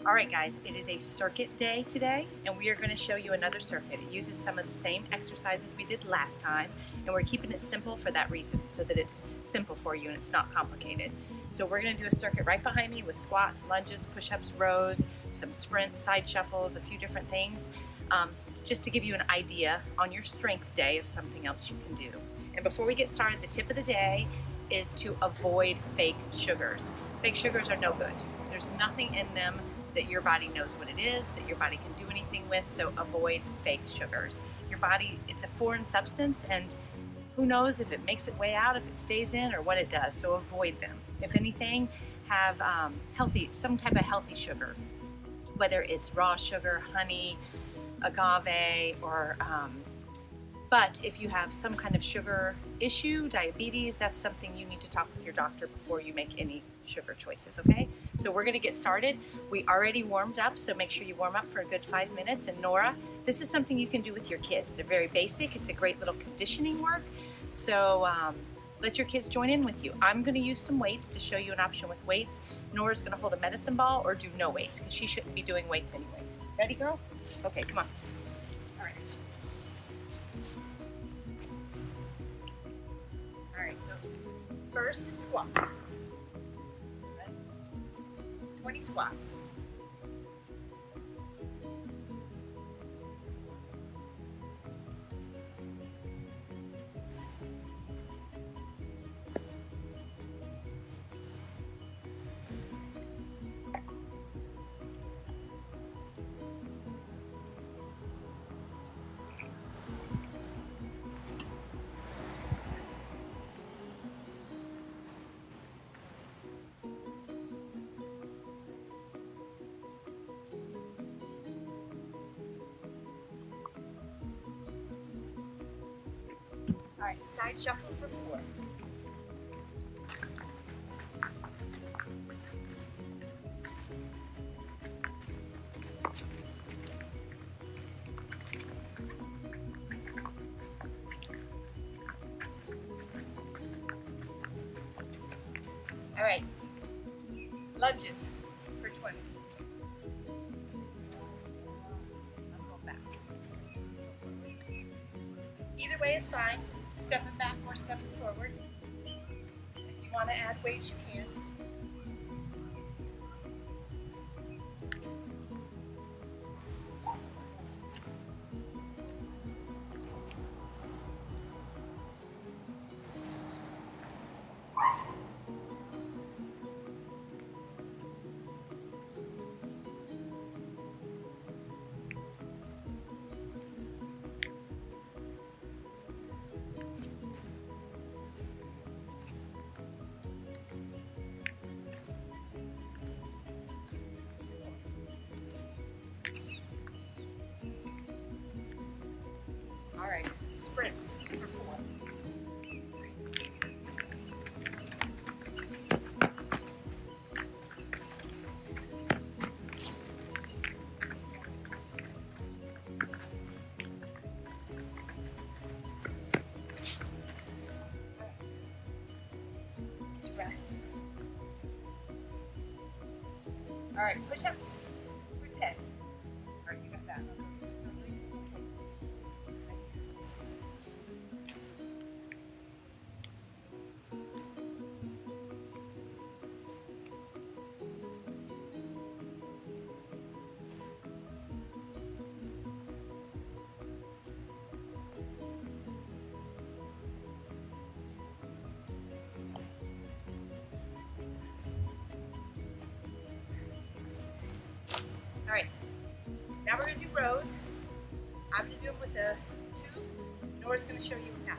All right, guys, it is a circuit day today, and we are going to show you another circuit. It uses some of the same exercises we did last time, and we're keeping it simple for that reason, so that it's simple for you and it's not complicated. So we're going to do a circuit right behind me with squats, lunges, push-ups, rows, some sprints, side shuffles, a few different things, just to give you an idea on your strength day of something else you can do. And before we get started, the tip of the day is to avoid fake sugars. Fake sugars are no good. There's nothing in them that your body knows what it is, that your body can do anything with, so avoid fake sugars. Your body, it's a foreign substance, and who knows if it makes its way out, if it stays in, or what it does, so avoid them. If anything, have some type of healthy sugar, whether it's raw sugar, honey, agave, or but if you have some kind of sugar issue, diabetes, that's something you need to talk with your doctor before you make any sugar choices, okay? So we're gonna get started. We already warmed up, so make sure you warm up for a good 5 minutes. And Nora, this is something you can do with your kids. They're very basic. It's a great little conditioning work. So let your kids join in with you. I'm gonna use some weights to show you an option with weights. Nora's gonna hold a medicine ball or do no weights, because she shouldn't be doing weights anyways. Ready, girl? Okay, come on. All right. All right, so first is squats. 20 squats. All right, side shuffle for 4. All right, lunges for 20. I'm going back. Either way is fine. Stepping back or stepping forward. If you want to add weights, you can. All right, sprints for 4. All right, push-ups for 10. All right, you got that. All right, now we're gonna do rows. I'm gonna do them with a tube. Nora's gonna show you how.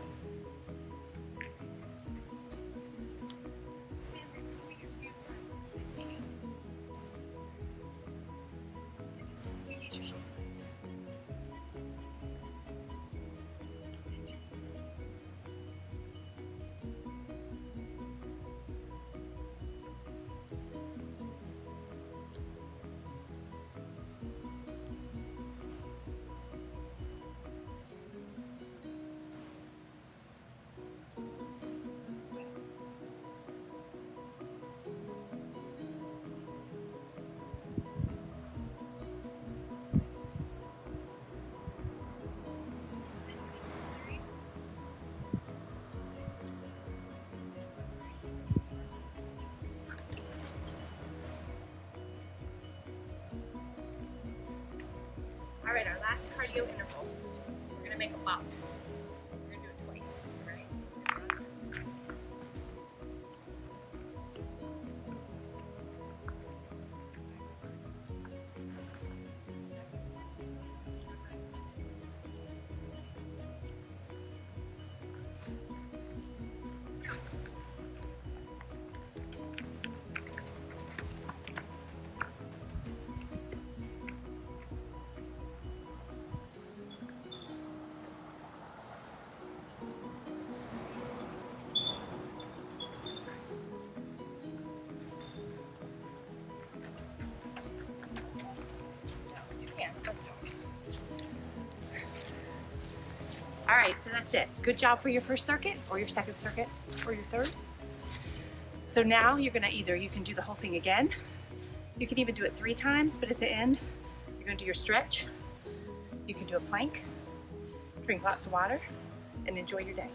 Stand next to me, your hands sideways, facing you. And just release your shoulder blades. All right, our last cardio interval. We're gonna make a box. We're gonna do it twice. You ready? All right, so that's it. Good job for your first circuit or your second circuit or your third. So now you're gonna you can do the whole thing again. You can even do it 3 times, but at the end, you're gonna do your stretch. You can do a plank, drink lots of water, and enjoy your day.